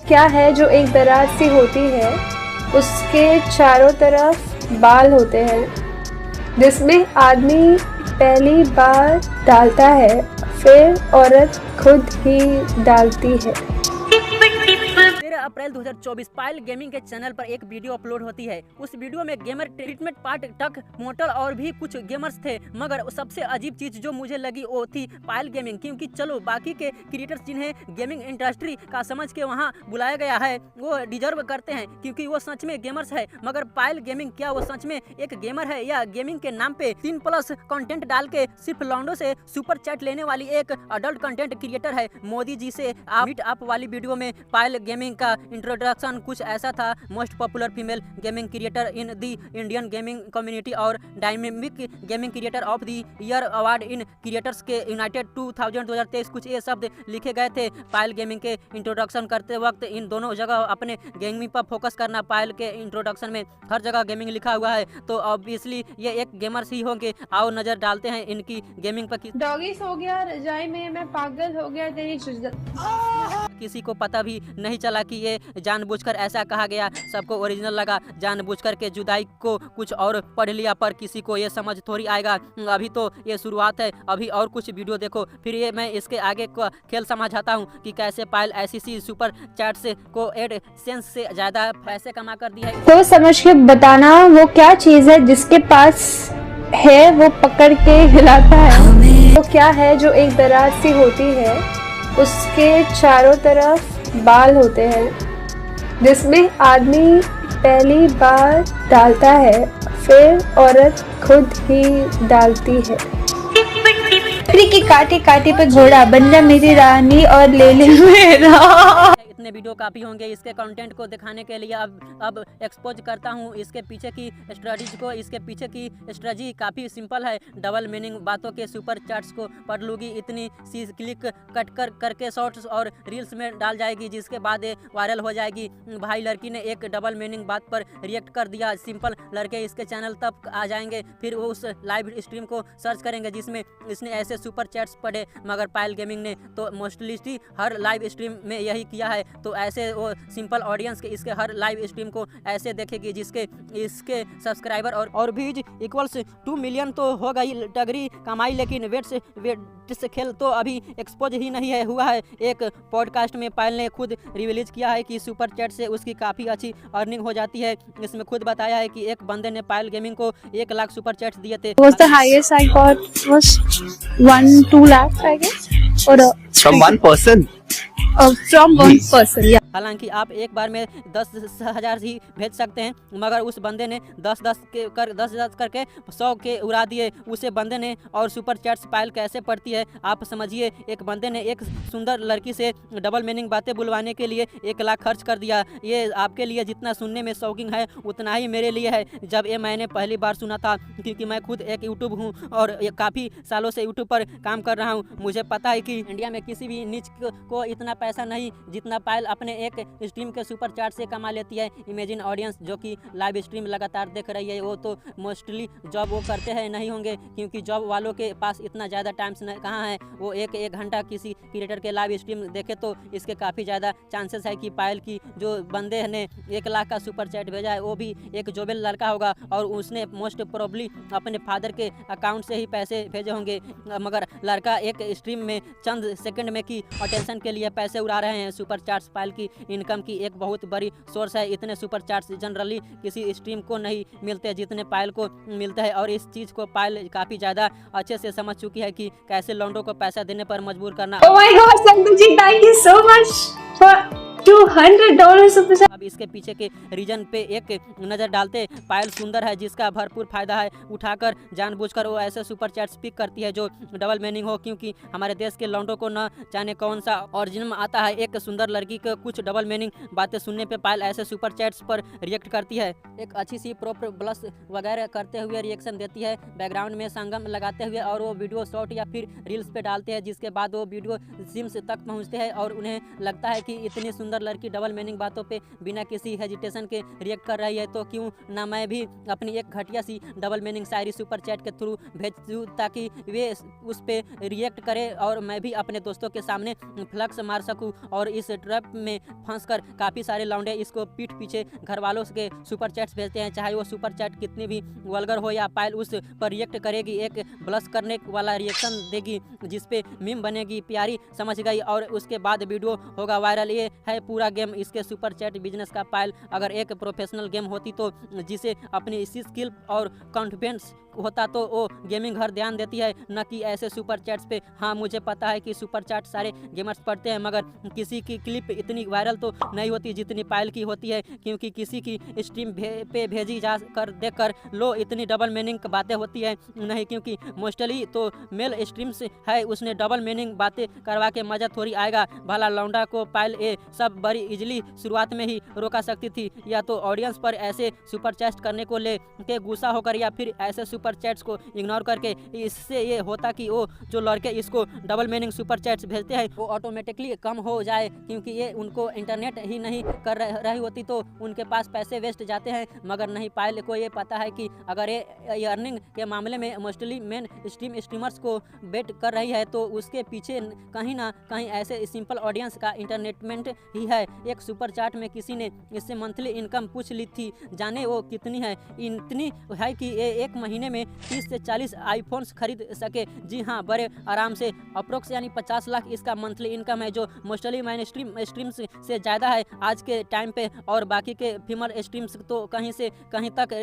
क्या है जो एक दराज सी होती है, उसके चारों तरफ बाल होते हैं, जिसमें आदमी पहली बार डालता है, फिर औरत खुद ही डालती है। 13 अप्रैल 2024 पायल गेमिंग के चैनल पर एक वीडियो अपलोड होती है। उस वीडियो में गेमर ट्रीटमेंट पार्ट टक मोटल और भी कुछ गेमर्स थे, मगर सबसे अजीब चीज जो मुझे लगी वो थी पायल गेमिंग। क्योंकि चलो बाकी के क्रिएटर्स जिन्हें गेमिंग इंडस्ट्री का समझ के वहाँ बुलाया गया है वो डिजर्व करते हैं क्योंकि वो सच में गेमर्स है, मगर पायल गेमिंग क्या वो सच में एक गेमर है या गेमिंग के नाम पे 3+ कंटेंट डाल के सिर्फ लॉन्डो से सुपर चैट लेने वाली एक अडल्ट कंटेंट क्रिएटर है। मोदी जी से मीट अप वाली वीडियो में पायल गेमिंग का इंट्रोडक्शन कुछ ऐसा था। Most popular female gaming creator in the Indian gaming community और dynamic gaming creator of the year award इन क्रिएटर्स के यूनाइटेड 2023 कुछ ये शब्द लिखे गए थे। पायल गेमिंग के इंट्रोडक्शन करते वक्त इन दोनों जगह अपने गेमिंग पर फोकस करना। पायल के इंट्रोडक्शन में हर जगह गेमिंग लिखा हुआ है तो ऑब्वियसली ये एक गेमर्स ही होंगे। आओ नजर डालते हैं इनकी गेमिंग पर। डॉगीज हो गया रजाई में, मैं पागल हो गया तेरी किसी को पता भी नहीं चला कि ये जानबूझकर ऐसा कहा गया, सबको ओरिजिनल लगा। जानबूझकर के जुदाई को कुछ और पढ़ लिया, पर किसी को ये समझ थोड़ी आएगा। अभी तो ये शुरुआत है, अभी और कुछ वीडियो देखो फिर ये मैं इसके आगे का खेल समझाता हूँ कि कैसे पायल ऐसी सुपर चैट से को एड सेंस से ज्यादा पैसे कमा कर दिया है। तो समझ के बताना वो क्या चीज है जिसके पास है वो पकड़ के हिलाता है। वो क्या है जो एक दराज सी होती है, उसके चारों तरफ बाल होते हैं, जिसमें आदमी पहली बार डालता है, फिर औरत खुद ही डालती है। की काटे काटे पे घोड़ा बन जा मेरी रानी और ले ले मेरा। इतने वीडियो काफ़ी होंगे इसके कंटेंट को दिखाने के लिए। अब एक्सपोज करता हूँ इसके पीछे की स्ट्रेटजी को। इसके पीछे की स्ट्रेटजी काफ़ी सिंपल है। डबल मीनिंग बातों के सुपर चैट्स को पढ़ लूँगी, इतनी सी क्लिक कट करके शॉर्ट्स और रील्स में डाल जाएगी, जिसके बाद ये वायरल हो जाएगी। भाई लड़की ने एक डबल मीनिंग बात पर रिएक्ट कर दिया। सिंपल लड़के इसके चैनल तक आ जाएंगे, फिर वो उस लाइव स्ट्रीम को सर्च करेंगे जिसमें इसने ऐसे सुपर चैट्स पढ़े। मगर पायल गेमिंग ने तो मोस्टली हर लाइव स्ट्रीम में यही किया है, तो ऐसे वो सिंपल ऑडियंस के इसके हर लाइव स्ट्रीम को ऐसे देखेगी जिसके इसके सब्सक्राइबर और व्यूज इक्वल्स 2 मिलियन तो हो गई टगरी कमाई। लेकिन वेट से खेल तो अभी एक्सपोज ही नहीं है हुआ है। एक पॉडकास्ट में पायल ने खुद रिलीज किया है कि सुपर चैट से उसकी काफ़ी अच्छी अर्निंग हो जाती है। इसमें खुद बताया है कि एक बंदे ने पायल गेमिंग को 1 लाख सुपर चैट्स दिए थे। Was the highest I got was 1-2 lakhs I guess, or from one person. From one person, yeah. हालांकि आप एक बार में 10,000 ही भेज सकते हैं, मगर उस बंदे ने 10 करके 100 के उड़ा दिए उसे बंदे ने। और सुपर चैट्स पायल कैसे पड़ती है आप समझिए। एक बंदे ने एक सुंदर लड़की से डबल मीनिंग बातें बुलवाने के लिए 1 लाख खर्च कर दिया। ये आपके लिए जितना सुनने में शॉकिंग है उतना ही मेरे लिए है। जब ये मैंने पहली बार सुना था, क्योंकि मैं खुद एक यूट्यूब हूँ और काफ़ी सालों से यूट्यूब पर काम कर रहा हूँ, मुझे पता है कि इंडिया में किसी भी नीच को इतना पैसा नहीं जितना पायल अपने एक स्ट्रीम के सुपर चार्ट से कमा लेती है। इमेजिन ऑडियंस जो कि लाइव स्ट्रीम लगातार देख रही है, वो तो मोस्टली जॉब वो करते हैं नहीं होंगे, क्योंकि जॉब वालों के पास इतना ज़्यादा टाइम्स कहाँ है वो एक घंटा किसी क्रिएटर के लाइव स्ट्रीम देखे। तो इसके काफ़ी ज़्यादा चांसेस है कि पायल की जो बंदे ने 1 लाख का सुपर चैट भेजा है वो भी एक जोबेल लड़का होगा और उसने मोस्ट प्रोबेबली अपने फादर के अकाउंट से ही पैसे भेजे होंगे। मगर लड़का एक स्ट्रीम में चंद सेकंड में की अटेंशन के लिए पैसे उड़ा रहे हैं। सुपर चार्ट्स पायल की इनकम की एक बहुत बड़ी सोर्स है। इतने सुपर चार्ट्स जनरली किसी स्ट्रीम को नहीं मिलते जितने पायल को मिलते हैं, और इस चीज़ को पायल काफ़ी ज़्यादा अच्छे से समझ चुकी है कि कैसे लॉन्डो को पैसा देने पर मजबूर करना। Oh my God, Santu ji, thank you so much for $200 अब इसके पीछे के रीजन पे एक नज़र डालते। पायल सुंदर है जिसका भरपूर फायदा है उठाकर जानबूझकर वो ऐसे सुपर चैट्स पिक करती है जो डबल मीनिंग हो, क्योंकि हमारे देश के लॉन्डो को न जाने कौन सा ओरिजिनल आता है। एक सुंदर लड़की को कुछ डबल मीनिंग बातें सुनने पे पायल ऐसे सुपर चैट्स पर रिएक्ट करती है। एक अच्छी सी प्रॉपर ब्लश वगैरह करते हुए रिएक्शन देती है, बैकग्राउंड में संगम लगाते हुए, और वो वीडियो शॉर्ट या फिर रील्स पे डालते हैं, जिसके बाद वो वीडियो सिम्स तक पहुँचते हैं और उन्हें लगता है कि इतनी सुंदर लड़की डबल मीनिंग बातों पे बिना किसी हेजिटेशन के रिएक्ट कर रही है, तो क्यों ना मैं भी अपनी एक घटिया सी डबल मीनिंग शायरी सुपर चैट के थ्रू भेज दूँ ताकि वे उस पे रिएक्ट करें और मैं भी अपने दोस्तों के सामने फ्लक्स मार सकूं। और इस ट्रैप में फंसकर काफ़ी सारे लौंडे इसको पीठ पीछे घर वालों के सुपर चैट्स भेजते हैं, चाहे वो सुपर चैट कितनी भी वल्गर हो या पायल उस पर रिएक्ट करेगी, एक ब्लश करने वाला रिएक्शन देगी जिसपे मीम बनेगी, प्यारी समझ गई, और उसके बाद वीडियो होगा वायरल। ये है पूरा गेम इसके सुपर चैट बिजनेस का। पायल अगर एक प्रोफेशनल गेम होती तो जिसे अपनी इसी स्किल और कॉन्फिडेंस होता तो वो गेमिंग घर ध्यान देती है, न कि ऐसे सुपर चैट्स पे। हाँ, मुझे पता है कि सुपर चैट सारे गेमर्स पढ़ते हैं, मगर किसी की क्लिप इतनी वायरल तो नहीं होती जितनी पायल की होती है, क्योंकि किसी की स्ट्रीम पे भेजी जा कर देखकर लो इतनी डबल मीनिंग बातें होती है नहीं, क्योंकि मोस्टली तो मेल स्ट्रीम्स है, उसने डबल मीनिंग बातें करवा के मजा थोड़ी आएगा। भला लौंडा को पायल ये सब बड़ी इजली शुरुआत में ही रोका सकती थी, या तो ऑडियंस पर ऐसे सुपर चैट करने को ले के गुस्सा होकर, या फिर ऐसे सुपर चैट्स को इग्नोर करके। इससे ये होता कि वो जो लड़के इसको डबल मीनिंग सुपर चैट्स भेजते हैं वो ऑटोमेटिकली कम हो जाए, क्योंकि ये उनको इंटरनेट ही नहीं कर रही होती तो उनके पास पैसे वेस्ट जाते हैं। मगर नहीं, पायल को ये पता है कि अगर ये अर्निंग के मामले में मोस्टली मेन स्ट्रीमर्स को बेट कर रही है तो उसके पीछे कहीं ना कहीं ऐसे सिंपल ऑडियंस का इंटरनेटमेंट ही है। एक सुपर चैट में किसी ने इससे मंथली इनकम पूछ ली थी, जाने वो कितनी है? इतनी है कि ये एक महीने में 30 से 40 आईफोन्स खरीद सके। जी हाँ, बड़े आराम से। अप्रोक्स यानी 50 लाख इसका मंथली इनकम है, जो मोस्टली मैन स्ट्रीम्स से ज़्यादा है आज के टाइम पे। और बाकी के फीमेल स्ट्रीम्स तो कहीं से कहीं तक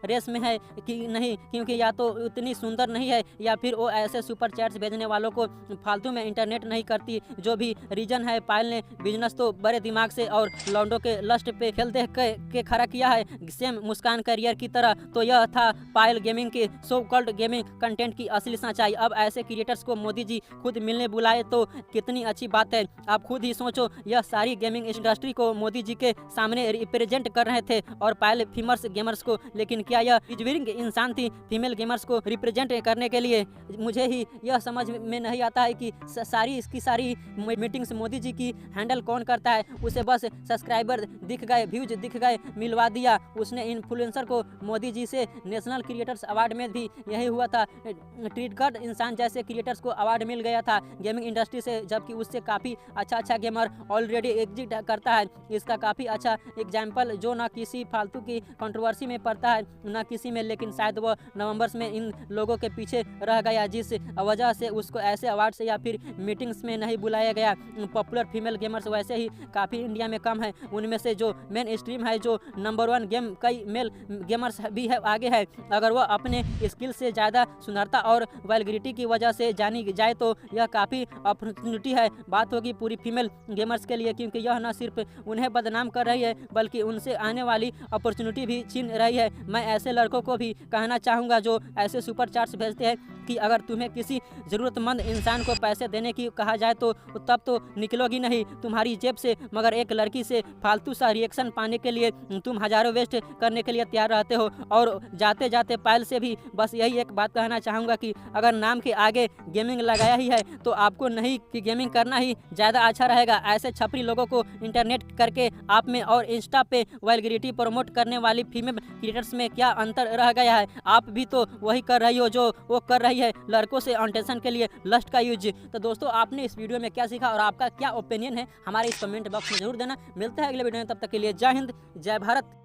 रेस में है कि नहीं, क्योंकि या तो उतनी सुंदर नहीं है या फिर वो ऐसे सुपर चैट्स भेजने वालों को फालतू में इंटरनेट नहीं करती। जो भी रीजन है, पायल ने बिजनेस तो बड़े दिमाग से और लॉन्डो के लस्ट पे खेल देख के खड़ा किया है, सेम मुस्कान करियर की तरह। तो यह था पायल गेमिंग के सो कॉल्ड गेमिंग कंटेंट की असली सच्चाई। अब ऐसे क्रिएटर्स को मोदी जी खुद मिलने बुलाए तो कितनी अच्छी बात है। आप खुद ही सोचो, यह सारी गेमिंग इंडस्ट्री को मोदी जी के सामने रिप्रेजेंट कर रहे थे और पायल फीमेल्स गेमर्स को। लेकिन क्या यह डिजर्विंग इंसान थी फीमेल गेमर्स को रिप्रेजेंट करने के लिए? मुझे ही यह समझ में नहीं आता है कि सारी इसकी सारी मीटिंग्स मोदी जी की हैंडल कौन करता है। उसे बस सब्सक्राइबर दिख गए, व्यूज दिख गए, मिलवा दिया। उसने इन्फ्लुएंसर को मोदी जी से नेशनल क्रिएटर्स अवार्ड में भी यही हुआ था, ट्रीट कर इंसान जैसे क्रिएटर्स को अवार्ड मिल गया था गेमिंग इंडस्ट्री से, जबकि उससे काफ़ी अच्छा गेमर ऑलरेडी एग्जिट करता है। इसका काफ़ी अच्छा एग्जाम्पल जो ना किसी फालतू की कंट्रोवर्सी में पड़ता है ना किसी में, लेकिन शायद वह नवंबर्स में इन लोगों के पीछे रह गया, जिस वजह से उसको ऐसे अवार्ड से या फिर मीटिंग्स में नहीं बुलाया गया। पॉपुलर फीमेल गेमर्स वैसे ही काफ़ी इंडिया में कम है, उनमें से जो मेन स्ट्रीम है, जो नंबर 1 गेम, कई मेल गेमर्स भी है आगे है। अगर वह अपने स्किल से ज़्यादा सुंदरता और वल्गैरिटी की वजह से जानी जाए तो यह काफ़ी अपॉर्चुनिटी है। बात होगी पूरी फीमेल गेमर्स के लिए, क्योंकि यह न सिर्फ उन्हें बदनाम कर रही है बल्कि उनसे आने वाली अपॉर्चुनिटी भी छीन रही है। मैं ऐसे लड़कों को भी कहना चाहूँगा जो ऐसे सुपर चैट्स भेजते हैं कि अगर तुम्हें किसी ज़रूरतमंद इंसान को पैसे देने की कहा जाए तो तब तो निकलोगी नहीं तुम्हारी जेब से, मगर एक लड़की से फालतू सा रिएक्शन पाने के लिए तुम हज़ारों वेस्ट करने के लिए तैयार रहते हो। और जाते जाते पायल से भी बस यही एक बात कहना चाहूँगा कि अगर नाम के आगे गेमिंग लगाया ही है तो आपको नहीं कि गेमिंग करना ही ज़्यादा अच्छा रहेगा। ऐसे छपरी लोगों को इंटरनेट करके आप में और इंस्टा पे वल्गैरिटी प्रमोट करने वाली फीमेल क्रिएटर्स में क्या अंतर रह गया है? आप भी तो वही कर रही हो जो वो कर रही है, लड़कों से अटेंशन के लिए लस्ट का यूज। तो दोस्तों, आपने इस वीडियो में क्या सीखा और आपका क्या ओपिनियन है हमारे इस कमेंट बॉक्स में जरूर देना। मिलता है अगले वीडियो में, तब तक के लिए जय हिंद, जय भारत।